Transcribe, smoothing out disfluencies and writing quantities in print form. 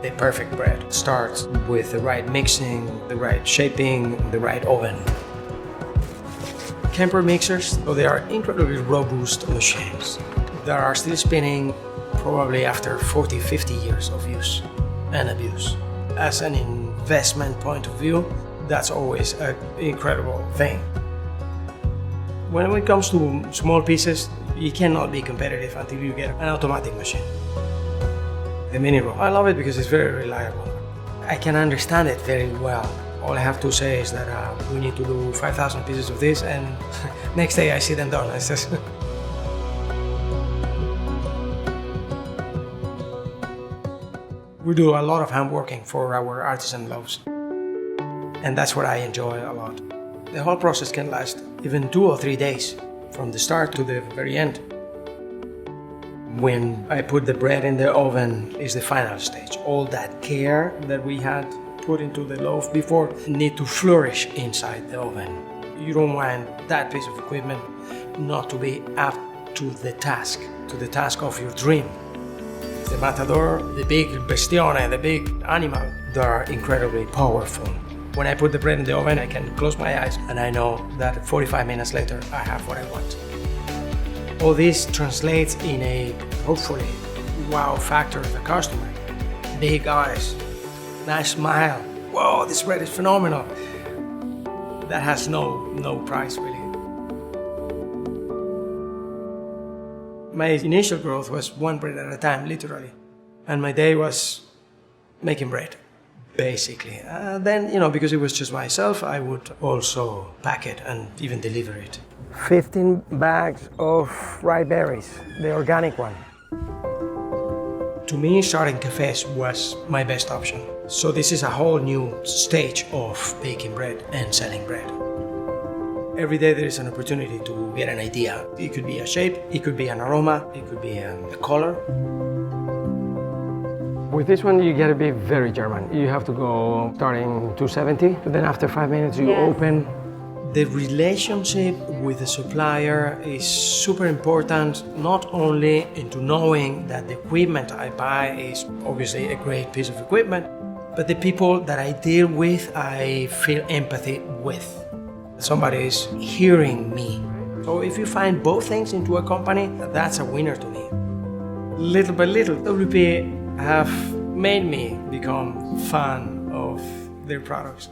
The perfect bread starts with the right mixing, the right shaping, the right oven. Kemper mixers, so they are incredibly robust machines that are still spinning probably after 40, 50 years of use and abuse. As an investment point of view, that's always an incredible thing. When it comes to small pieces, you cannot be competitive until you get an automatic machine. The mini roll, I love it because it's very reliable. I can understand it very well. All I have to say is that we need to do 5,000 pieces of this, and next day I see them done. It's just we do a lot of hand working for our artisan loaves, and that's what I enjoy a lot. The whole process can last even 2 or 3 days, from the start to the very end. When I put the bread in the oven is the final stage. All that care that we had put into the loaf before need to flourish inside the oven. You don't want that piece of equipment not to be up to the task of your dream. The matador, the big bestione, the big animal, they are incredibly powerful. When I put the bread in the oven, I can close my eyes and I know that 45 minutes later I have what I want. All this translates in a, hopefully, wow factor of the customer. Big eyes, nice smile. Whoa, this bread is phenomenal. That has no price, really. My initial growth was one bread at a time, literally. And my day was making bread, basically. Then, because it was just myself, I would also pack it and even deliver it. 15 bags of ripe berries, the organic one. To me, starting cafes was my best option. So this is a whole new stage of baking bread and selling bread. Every day there is an opportunity to get an idea. It could be a shape, it could be an aroma, it could be a color. With this one, you gotta be very German. You have to go starting 270, but then after 5 minutes you open. The relationship with the supplier is super important, not only into knowing that the equipment I buy is obviously a great piece of equipment, but the people that I deal with, I feel empathy with. Somebody is hearing me. So if you find both things into a company, that's a winner to me. Little by little, WP have made me become fan of their products.